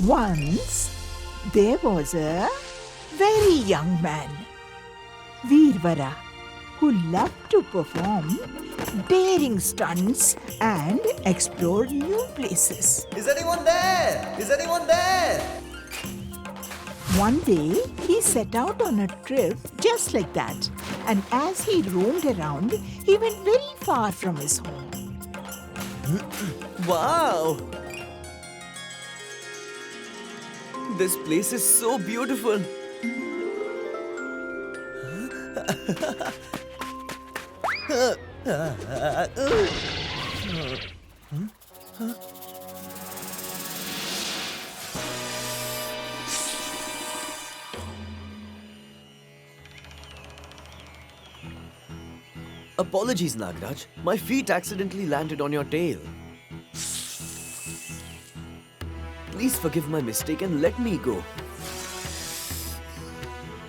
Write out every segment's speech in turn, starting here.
Once, there was a very young man, Veervara, who loved to perform daring stunts and explore new places. Is anyone there? Is anyone there? One day, he set out on a trip just like that. And as he roamed around, he went very far from his home. Wow! This place is so beautiful. Apologies, Nagraj. My feet accidentally landed on your tail. Please forgive my mistake and let me go.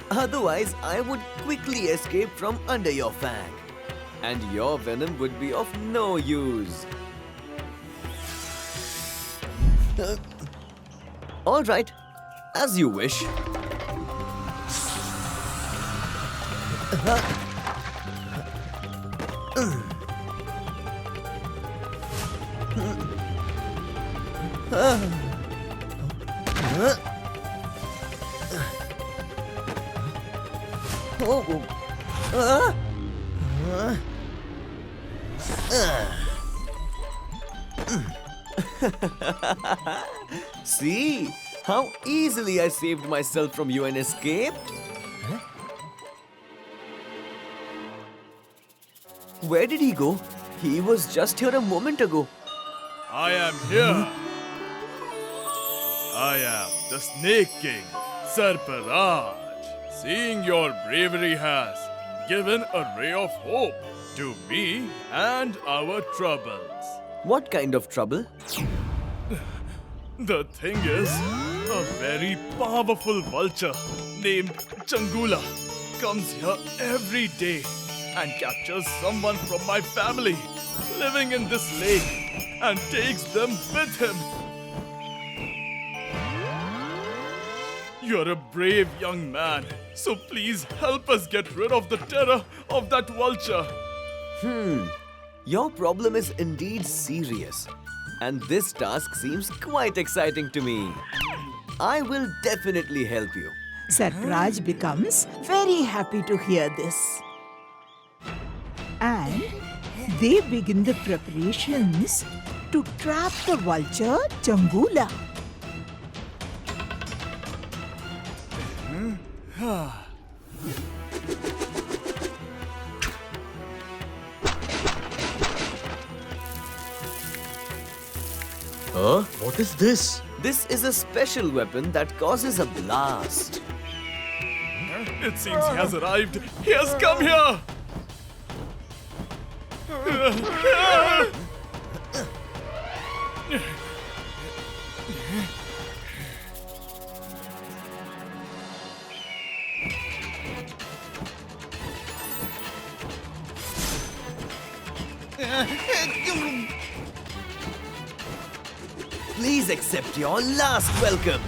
Otherwise, I would quickly escape from under your fang. And your venom would be of no use. All right, as you wish. See how easily I saved myself from you and escaped? Where did he go? He was just here a moment ago. I am here. I am the Snake King, Sarparaj. Seeing your bravery has given a ray of hope to me and our troubles. What kind of trouble? The thing is, a very powerful vulture named Changula comes here every day and captures someone from my family living in this lake and takes them with him. You're a brave young man, so please help us get rid of the terror of that vulture. Your problem is indeed serious, and this task seems quite exciting to me. I will definitely help you. Sarparaj becomes very happy to hear this. And they begin the preparations to trap the vulture Changula. Huh? What is this? This is a special weapon that causes a blast. It seems he has arrived. He has come here. Please accept your last welcome.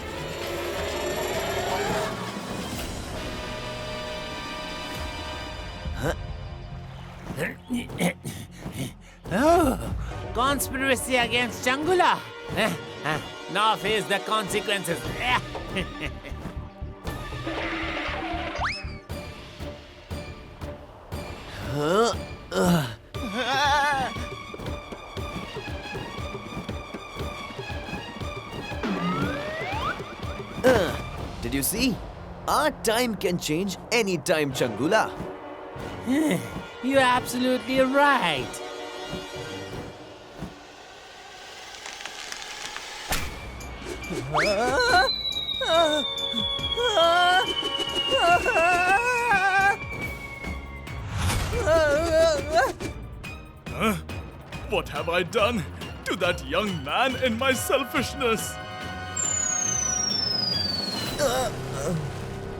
Oh, conspiracy against Changula. Now face the consequences. Did you see? Our time can change any time, Changula. You're absolutely right. What have I done to that young man in my selfishness?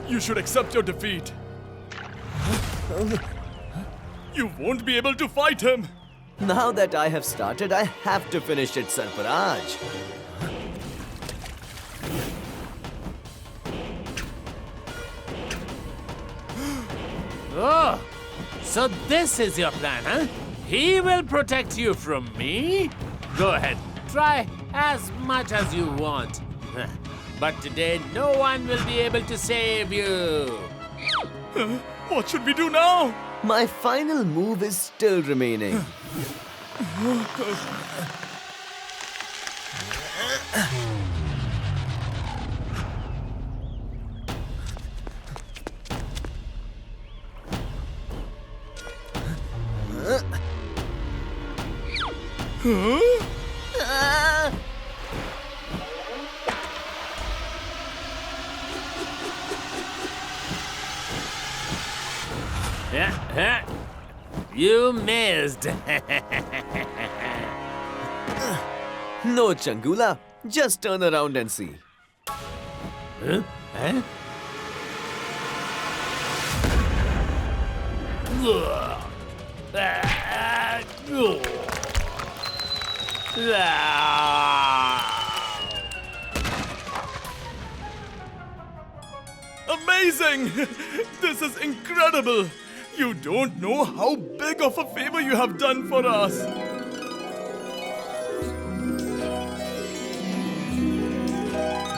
You should accept your defeat. You won't be able to fight him. Now that I have started, I have to finish it, Sarparaj. Oh, so this is your plan, huh? He will protect you from me? Go ahead, try as much as you want. But today, no one will be able to save you. What should we do now? My final move is still remaining. You missed. No, Changula. Just turn around and see. Huh? Huh? Amazing! This is incredible! You don't know how big of a favor you have done for us.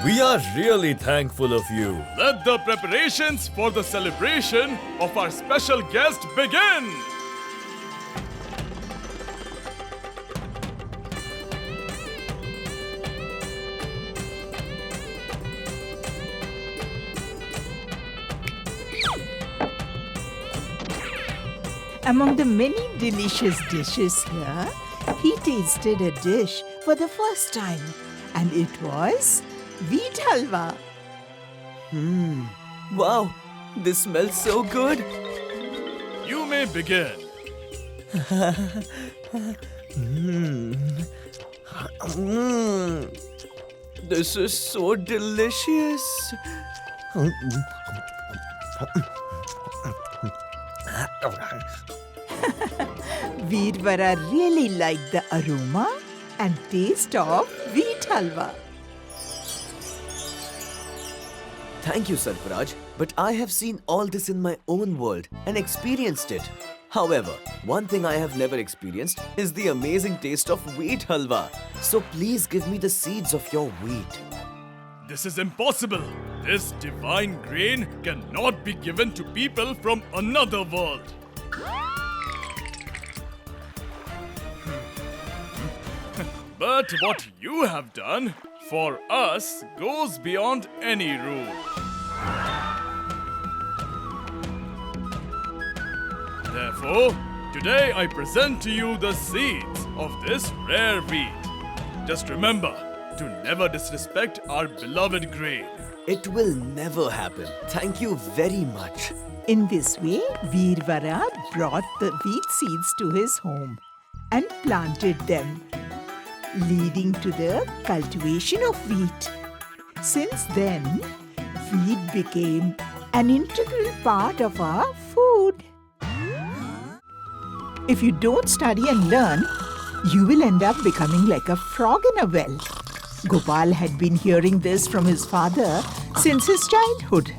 We are really thankful of you. Let the preparations for the celebration of our special guest begin! Among the many delicious dishes here, he tasted a dish for the first time, and it was wheat halwa. Wow, this smells so good. You may begin. This is so delicious. Veervara really liked the aroma and taste of wheat halwa. Thank you, Sarfaraj, but I have seen all this in my own world and experienced it. However, one thing I have never experienced is the amazing taste of wheat halwa. So please give me the seeds of your wheat. This is impossible. This divine grain cannot be given to people from another world. But what you have done for us goes beyond any rule. Therefore, today I present to you the seeds of this rare wheat. Just remember to never disrespect our beloved grain. It will never happen. Thank you very much. In this way, Veervara brought the wheat seeds to his home and planted them, leading to the cultivation of wheat. Since then, wheat became an integral part of our food. If you don't study and learn, you will end up becoming like a frog in a well. Gopal had been hearing this from his father since his childhood.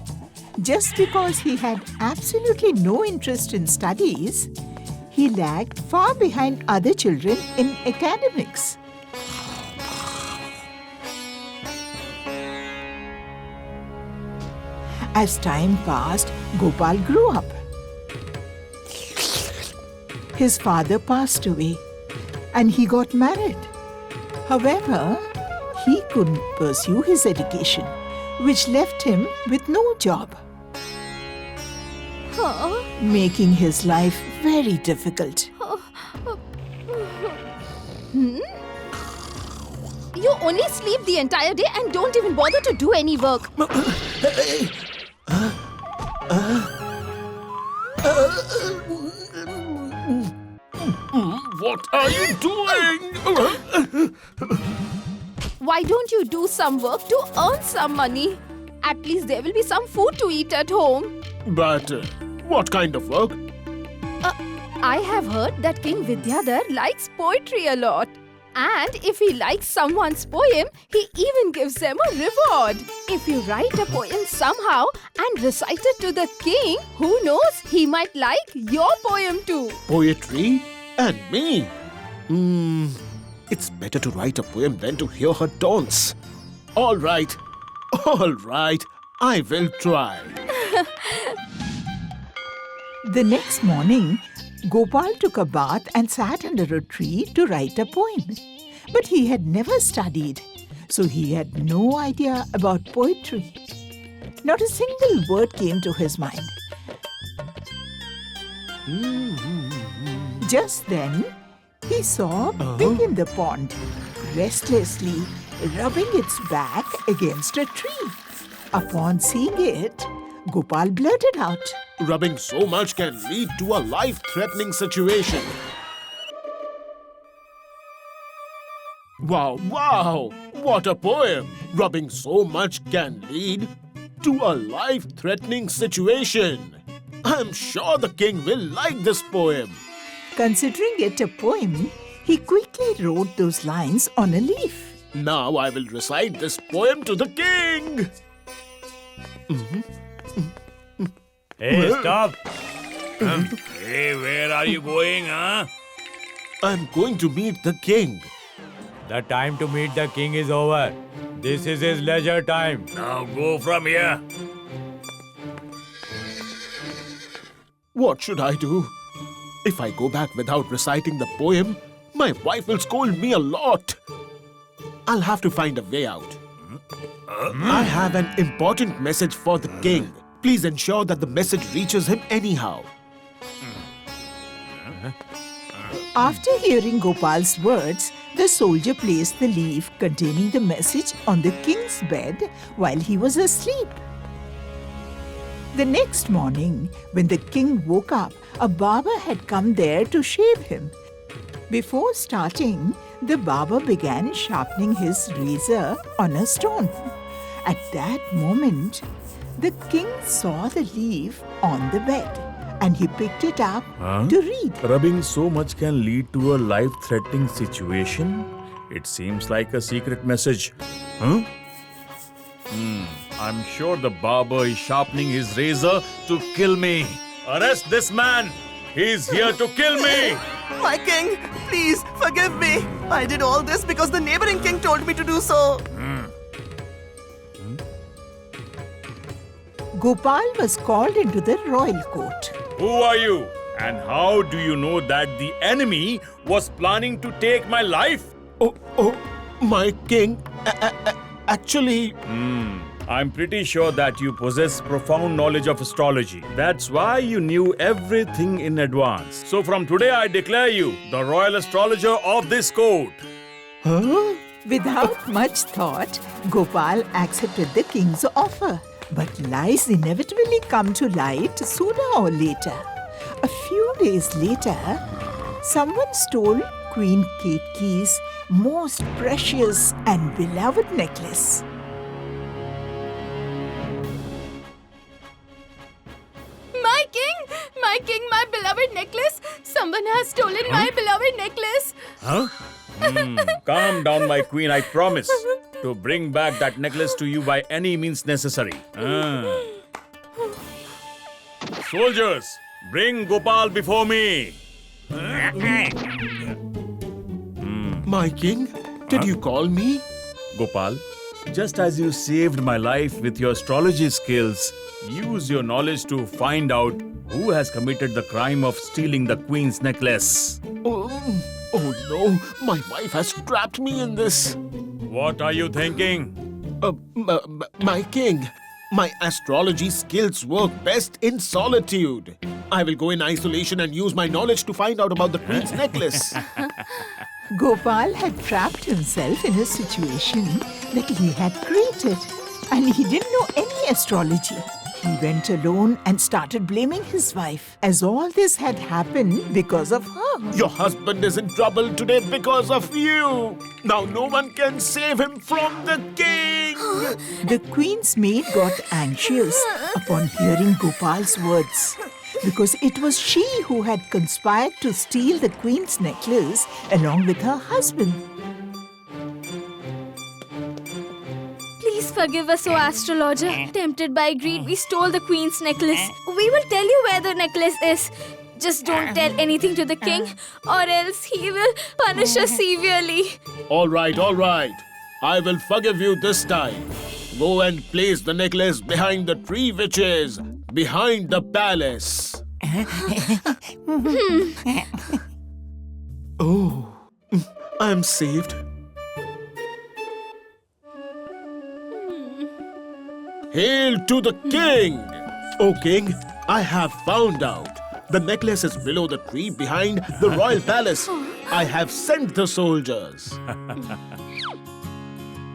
Just because he had absolutely no interest in studies, he lagged far behind other children in academics. As time passed, Gopal grew up. His father passed away and he got married. However, he couldn't pursue his education, which left him with no job, making his life very difficult. You only sleep the entire day and don't even bother to do any work. What are you doing? Why don't you do some work to earn some money? At least there will be some food to eat at home. But what kind of work? I have heard that King Vidyadhar likes poetry a lot. And if he likes someone's poem, he even gives them a reward. If you write a poem somehow and recite it to the king, who knows, he might like your poem too. Poetry? And me? It's better to write a poem than to hear her taunts. All right, I will try. The next morning, Gopal took a bath and sat under a tree to write a poem. But he had never studied, so he had no idea about poetry. Not a single word came to his mind. Just then, he saw a pig in the pond, restlessly rubbing its back against a tree. Upon seeing it, Gopal blurted out, Rubbing so much can lead to a life-threatening situation. Wow! What a poem! Rubbing so much can lead to a life-threatening situation. I'm sure the king will like this poem. Considering it a poem, he quickly wrote those lines on a leaf. Now I will recite this poem to the king. Hey, stop! Hey, where are you going, huh? I'm going to meet the king. The time to meet the king is over. This is his leisure time. Now go from here. What should I do? If I go back without reciting the poem, my wife will scold me a lot. I'll have to find a way out. I have an important message for the king. Please ensure that the message reaches him anyhow. After hearing Gopal's words, the soldier placed the leaf containing the message on the king's bed while he was asleep. The next morning, when the king woke up, a barber had come there to shave him. Before starting, the barber began sharpening his razor on a stone. At that moment, the king saw the leaf on the bed and he picked it up to read. Rubbing so much can lead to a life-threatening situation? It seems like a secret message. Huh? I'm sure the barber is sharpening his razor to kill me. Arrest this man! He's here to kill me! My king, please forgive me. I did all this because the neighboring king told me to do so. Gopal was called into the royal court. Who are you? And how do you know that the enemy was planning to take my life? Oh, my king. Actually, I'm pretty sure that you possess profound knowledge of astrology. That's why you knew everything in advance. So from today I declare you the royal astrologer of this court. Without much thought, Gopal accepted the king's offer. But lies inevitably come to light sooner or later. A few days later, someone stole Queen Ketki's most precious and beloved necklace. My king, my beloved necklace. Someone has stolen my beloved necklace. Huh? Calm down, my queen, I promise to bring back that necklace to you by any means necessary. Soldiers, bring Gopal before me. my king, did you call me? Gopal, just as you saved my life with your astrology skills, use your knowledge to find out who has committed the crime of stealing the queen's necklace. Oh no, my wife has trapped me in this. What are you thinking? My king, my astrology skills work best in solitude. I will go in isolation and use my knowledge to find out about the queen's necklace. Gopal had trapped himself in a situation that he had created, and he didn't know any astrology. He went alone and started blaming his wife, as all this had happened because of her. Your husband is in trouble today because of you. Now no one can save him from the king. The queen's maid got anxious upon hearing Gopal's words, because it was she who had conspired to steal the queen's necklace along with her husband. Please forgive us, O astrologer. Tempted by greed, we stole the queen's necklace. We will tell you where the necklace is. Just don't tell anything to the king, or else he will punish us severely. All right, all right. I will forgive you this time. Go and place the necklace behind the tree, which is behind the palace. Oh, I am saved. Hail to the king! O king, I have found out. The necklace is below the tree behind the royal palace. I have sent the soldiers.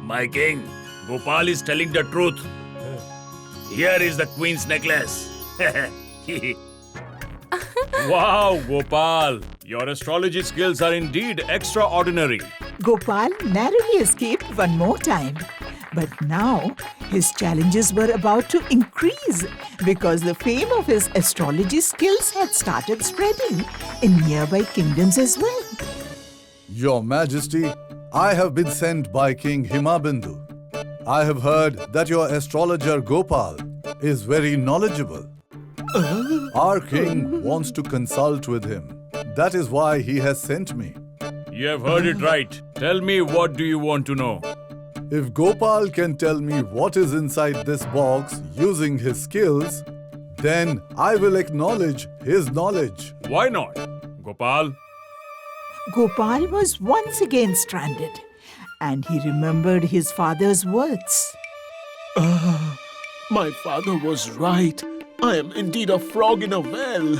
My king, Gopal is telling the truth. Here is the queen's necklace. Wow, Gopal! Your astrology skills are indeed extraordinary. Gopal narrowly escaped one more time. But now his challenges were about to increase because the fame of his astrology skills had started spreading in nearby kingdoms as well. Your Majesty, I have been sent by King Himabindu. I have heard that your astrologer Gopal is very knowledgeable. Our king wants to consult with him. That is why he has sent me. You have heard it right. Tell me, what do you want to know? If Gopal can tell me what is inside this box using his skills, then I will acknowledge his knowledge. Why not? Gopal? Gopal was once again stranded, and he remembered his father's words. My father was right. I am indeed a frog in a well.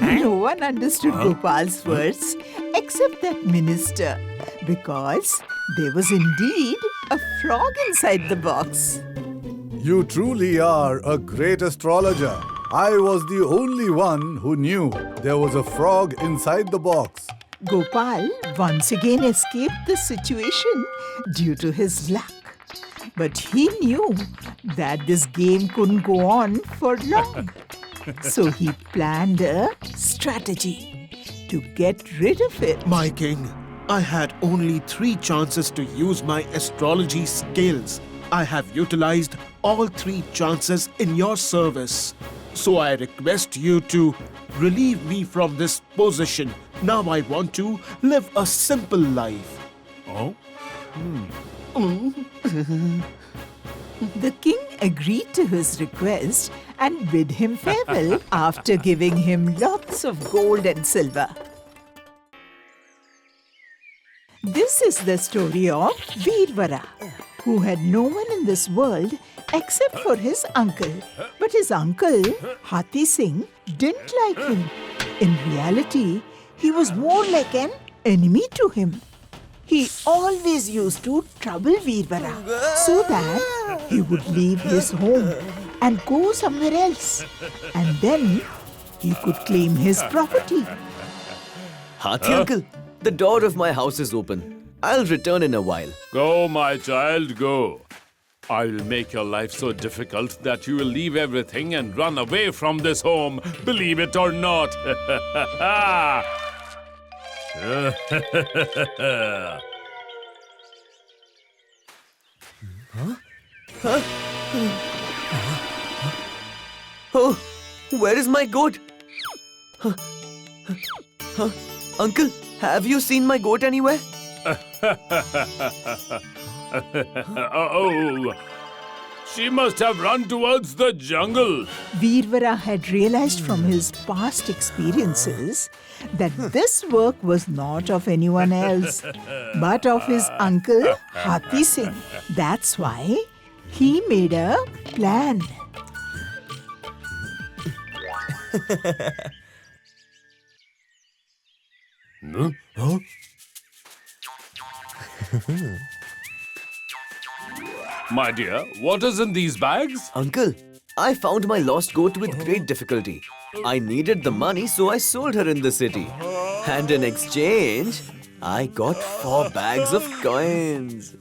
No one understood Gopal's words except that minister, because there was indeed a frog inside the box. You truly are a great astrologer. I was the only one who knew there was a frog inside the box. Gopal once again escaped the situation due to his luck. But he knew that this game couldn't go on for long. So he planned a strategy to get rid of it. My king, I had only 3 chances to use my astrology skills. I have utilized all 3 chances in your service. So I request you to relieve me from this position. Now I want to live a simple life. Oh? The king agreed to his request and bid him farewell after giving him lots of gold and silver. This is the story of Veervara, who had no one in this world except for his uncle. But his uncle, Hathi Singh, didn't like him. In reality, he was more like an enemy to him. He always used to trouble Veervara so that he would leave his home and go somewhere else. And then he could claim his property. Hathi uncle, the door of my house is open. I'll return in a while. Go, my child, go. I'll make your life so difficult that you will leave everything and run away from this home, believe it or not. Oh, where is my goat? Uncle, have you seen my goat anywhere? Oh, she must have run towards the jungle. Veervara had realized from his past experiences that this work was not of anyone else, but of his uncle Hathi Singh. That's why he made a plan. My dear, what is in these bags? Uncle, I found my lost goat with great difficulty. I needed the money, so I sold her in the city. And in exchange, I got 4 bags of coins.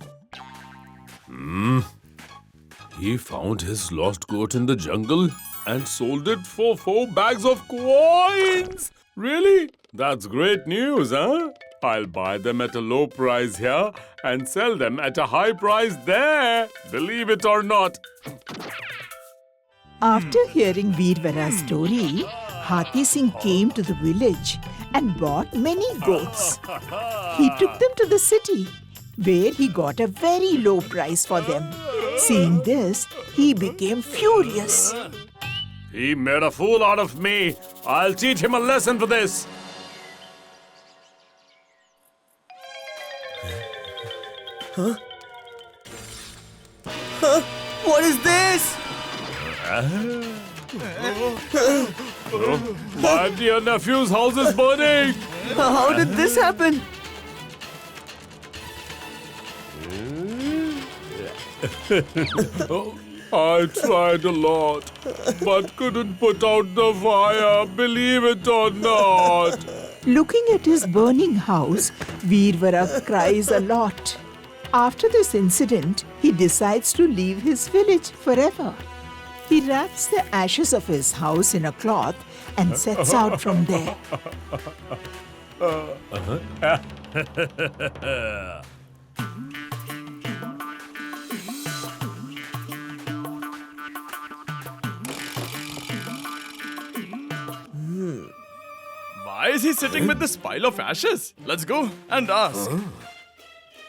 He found his lost goat in the jungle and sold it for 4 bags of coins. Really? That's great news, huh? I'll buy them at a low price here and sell them at a high price there. Believe it or not. After hearing Veervara's story, Hathi Singh came to the village and bought many goats. He took them to the city, where he got a very low price for them. Seeing this, he became furious. He made a fool out of me. I'll teach him a lesson for this. What is this? My dear nephew's house is burning. How did this happen? I tried a lot, but couldn't put out the fire, believe it or not. Looking at his burning house, Veervara cries a lot. After this incident, he decides to leave his village forever. He wraps the ashes of his house in a cloth and sets out from there. Why is he sitting with this pile of ashes? Let's go and ask.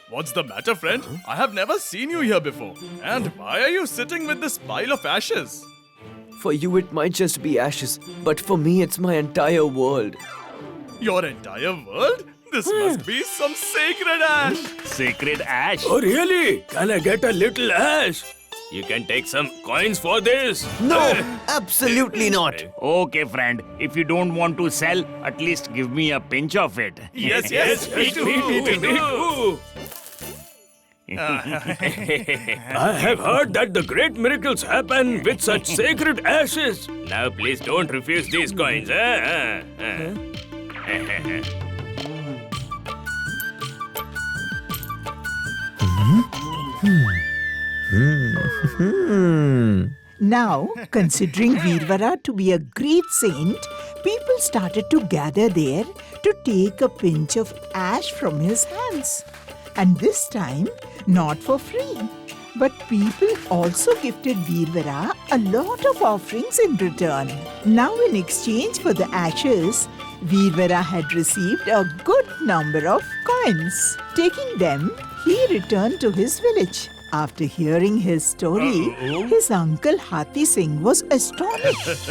What's the matter, friend? I have never seen you here before. And why are you sitting with this pile of ashes? For you, it might just be ashes, but for me, it's my entire world. Your entire world? This must be some sacred ash. Sacred ash? Oh, really? Can I get a little ash? You can take some coins for this. No, absolutely not. Okay, friend. If you don't want to sell, at least give me a pinch of it. Yes, me too. I have heard that the great miracles happen with such sacred ashes. Now, please don't refuse these coins. Now, considering Veervara to be a great saint, people started to gather there to take a pinch of ash from his hands. And this time, not for free. But people also gifted Veervara a lot of offerings in return. Now, in exchange for the ashes, Veervara had received a good number of coins. Taking them, he returned to his village. After hearing his story, his uncle Hathi Singh was astonished.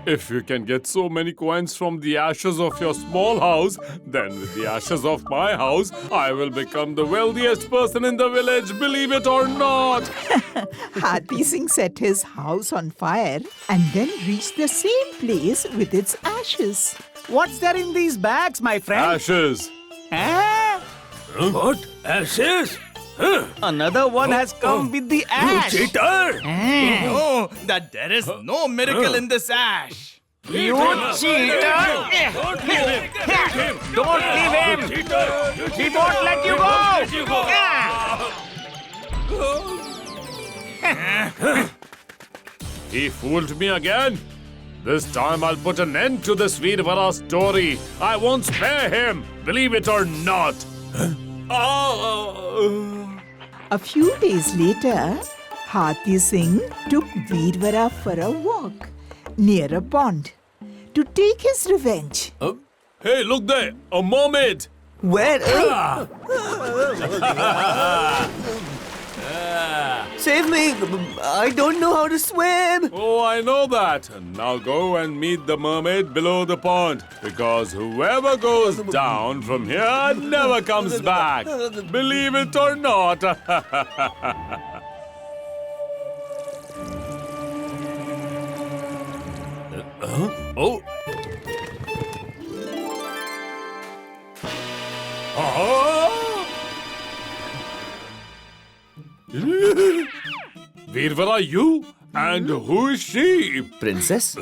If you can get so many coins from the ashes of your small house, then with the ashes of my house, I will become the wealthiest person in the village, believe it or not. Hathi Singh set his house on fire and then reached the same place with its ashes. What's there in these bags, my friend? Ashes. What? Ashes? Another one has come with the ash. You cheater! No, that there is no miracle in this ash. You cheater! Don't leave him! He won't let you go! He fooled me again. This time I'll put an end to this Veervara story. I won't spare him, believe it or not. A few days later, Hathi Singh took Veervara for a walk near a pond to take his revenge. Hey, look there, a mermaid. Where? Save me! I don't know how to swim! Oh, I know that. Now go and meet the mermaid below the pond. Because whoever goes down from here never comes back. Believe it or not. Oh. Veervara, you? And who is she? Princess,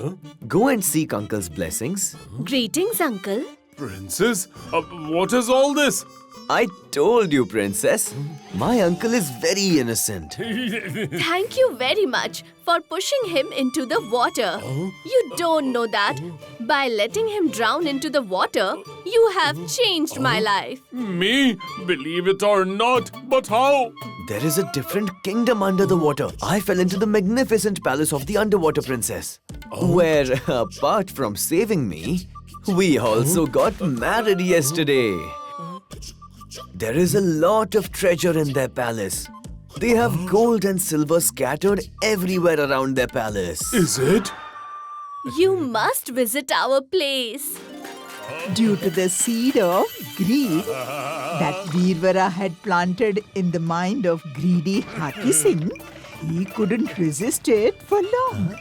go and seek Uncle's blessings. Greetings, Uncle. Princess? What is all this? I told you, princess. My uncle is very innocent. Thank you very much for pushing him into the water. You don't know that. By letting him drown into the water, you have changed my life. Me? Believe it or not, but how? There is a different kingdom under the water. I fell into the magnificent palace of the underwater princess, where, apart from saving me, we also got married yesterday. There is a lot of treasure in their palace. They have gold and silver scattered everywhere around their palace. Is it? You must visit our place. Due to the seed of greed that Veervara had planted in the mind of greedy Hathi Singh, he couldn't resist it for long.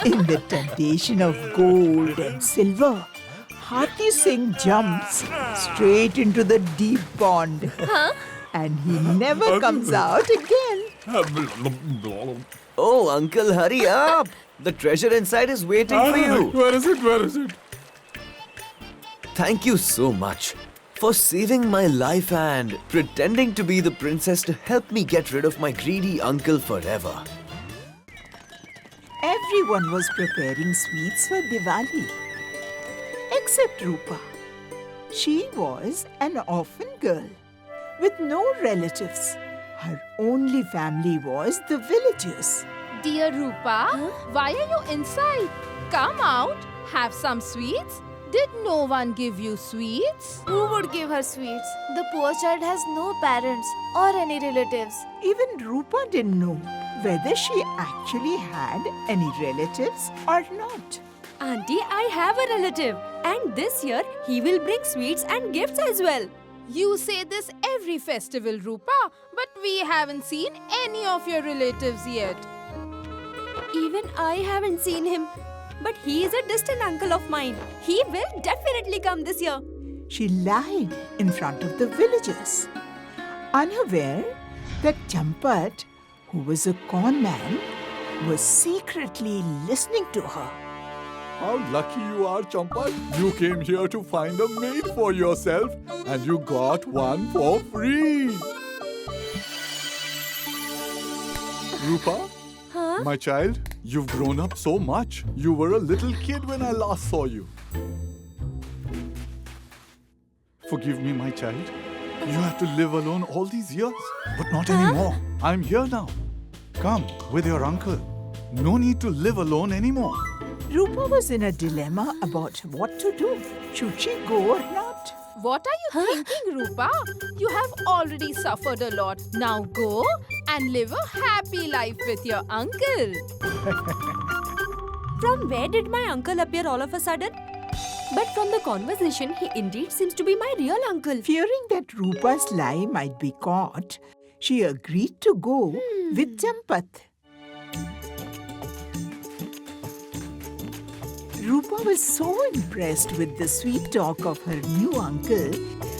In the temptation of gold and silver, Hathi Singh jumps straight into the deep pond. And he never comes out again. Oh, uncle, hurry up! The treasure inside is waiting for you. Where is it? Where is it? Thank you so much for saving my life and pretending to be the princess to help me get rid of my greedy uncle forever. Everyone was preparing sweets for Diwali, except Rupa. She was an orphan girl with no relatives. Her only family was the villagers. Dear Rupa, why are you inside? Come out, have some sweets. Did no one give you sweets? Who would give her sweets? The poor child has no parents or any relatives. Even Rupa didn't know whether she actually had any relatives or not. Auntie, I have a relative, and this year he will bring sweets and gifts as well. You say this every festival, Rupa, but we haven't seen any of your relatives yet. Even I haven't seen him, but he is a distant uncle of mine. He will definitely come this year. She lied in front of the villagers, unaware that Champat, who was a con man, was secretly listening to her. How lucky you are, Champat. You came here to find a maid for yourself and you got one for free. Rupa, my child, you've grown up so much. You were a little kid when I last saw you. Forgive me, my child. You had to live alone all these years, but not anymore. I'm here now. Come with your uncle. No need to live alone anymore. Rupa was in a dilemma about what to do. Should she go or not? What are you thinking, Rupa? You have already suffered a lot. Now go and live a happy life with your uncle. From where did my uncle appear all of a sudden? But from the conversation, he indeed seems to be my real uncle. Fearing that Rupa's lie might be caught, she agreed to go with Champat. Rupa was so impressed with the sweet talk of her new uncle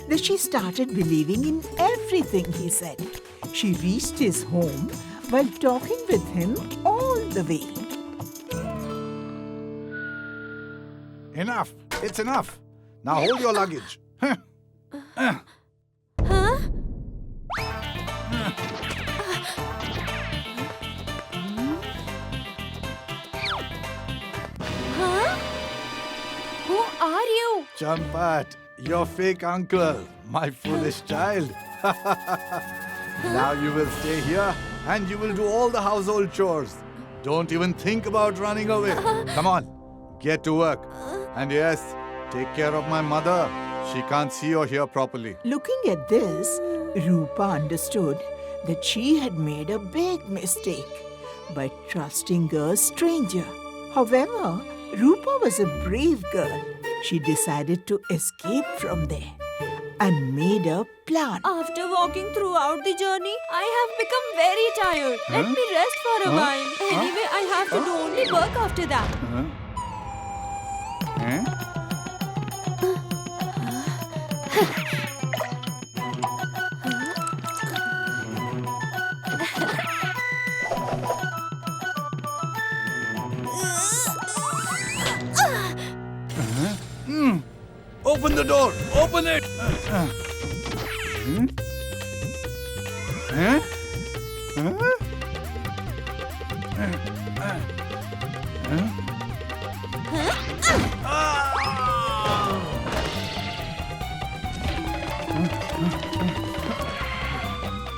that she started believing in everything he said. She reached his home while talking with him all the way. Enough. It's enough. Now hold your luggage. Who are you? Champat, your fake uncle, my foolish child. Now you will stay here and you will do all the household chores. Don't even think about running away. Come on, get to work. And yes, take care of my mother. She can't see or hear properly. Looking at this, Rupa understood that she had made a big mistake by trusting a stranger. However, Rupa was a brave girl. She decided to escape from there and made a plan. After walking throughout the journey, I have become very tired. Let me rest for a while. Anyway, I have to do only work after that. Open the door! Open it!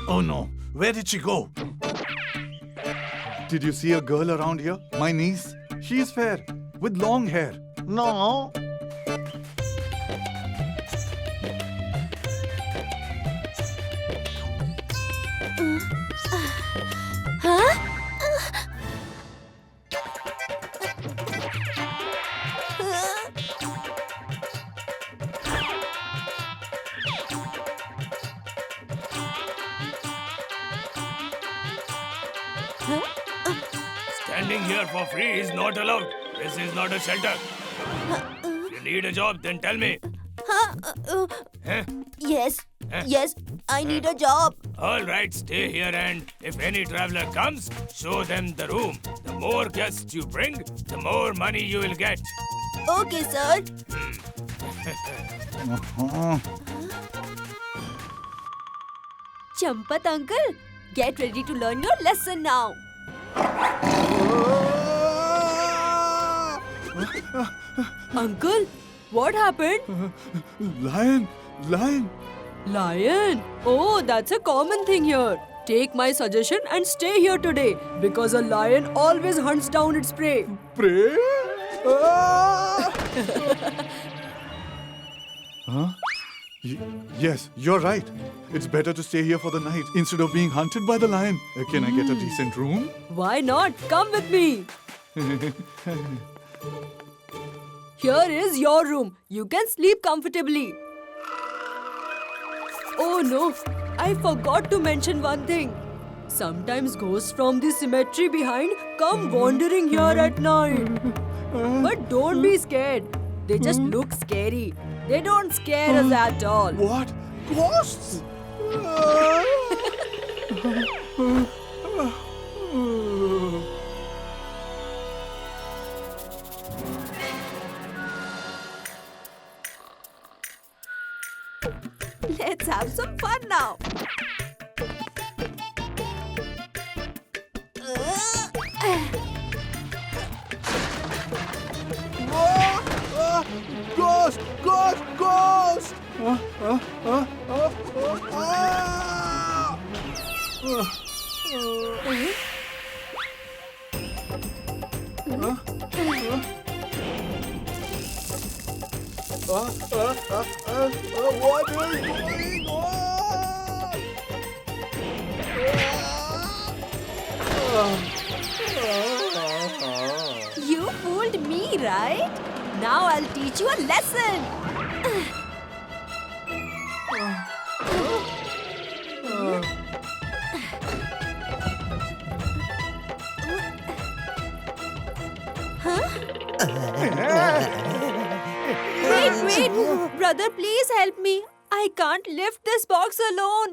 Oh no, where did she go? Did you see a girl around here? My niece. She's fair, with long hair. No. Standing here for free is not allowed. This is not a shelter. If you need a job, then tell me. Yes, yes, I need a job. All right, stay here, and if any traveler comes, show them the room. The more guests you bring, the more money you will get. Okay, sir. Champat uncle, get ready to learn your lesson now. Uncle, what happened? Lion! Lion! Lion? Oh, that's a common thing here. Take my suggestion and stay here today because a lion always hunts down its prey. Prey? Huh? Yes, you're right. It's better to stay here for the night instead of being hunted by the lion. Can I get a decent room? Why not? Come with me. Here is your room. You can sleep comfortably. Oh no, I forgot to mention one thing. Sometimes ghosts from the cemetery behind come wandering here at night. But don't be scared. They just look scary. They don't scare us at all. What? Ghosts? Let's have some fun now. Ghost! Ghost! Ghost! What is going on? You fooled me, right? Now I'll teach you a lesson. Wait, brother, please help me. I can't lift this box alone.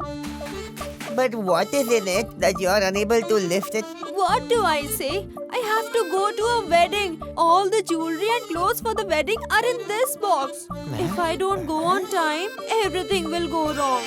But what is in it that you are unable to lift it? What do I say? I have to go to a wedding. All the jewelry and clothes for the wedding are in this box. If I don't go on time, everything will go wrong.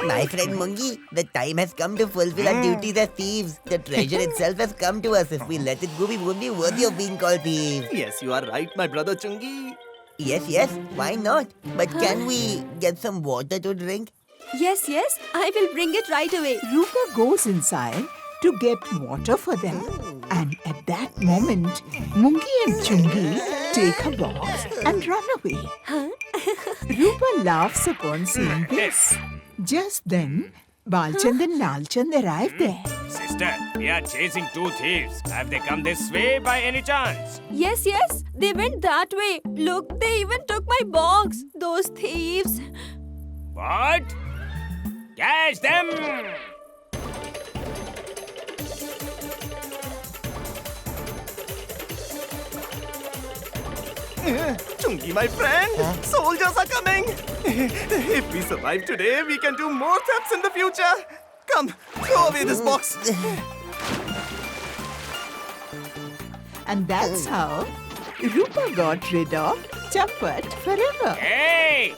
My friend Mungi, the time has come to fulfill our duties as thieves. The treasure itself has come to us. If we let it go, we won't be worthy of being called thieves. Yes, you are right, my brother Chungi. Yes, why not? But can we get some water to drink? Yes, I will bring it right away. Rupa goes inside to get water for them. And at that moment, Mungi and Chungi take a box and run away. Rupa laughs upon seeing this. Just then, Balchand and Nalchand arrive there. Sister, we are chasing two thieves. Have they come this way by any chance? Yes, they went that way. Look, they even took my box. Those thieves. What? Catch them! Chungi, my friend, soldiers are coming. If we survive today, we can do more thefts in the future. Come, throw away this box. And that's how Rupa got rid of Champat forever. Hey!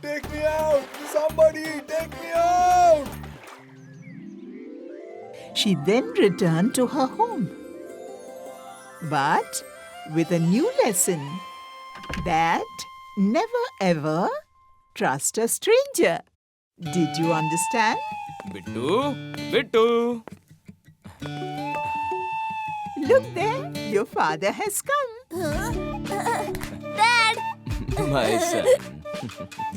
Take me out! Somebody, take me out! She then returned to her home. But with a new lesson that never ever trust a stranger. Did you understand? Bittu. Look there, your father has come. Dad! My son.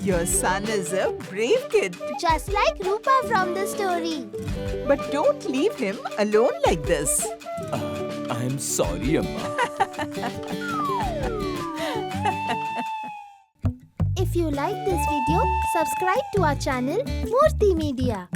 Your son is a brave kid. Just like Rupa from the story. But don't leave him alone like this. I'm sorry, Amma. If you like this video, subscribe to our channel Murthy Media.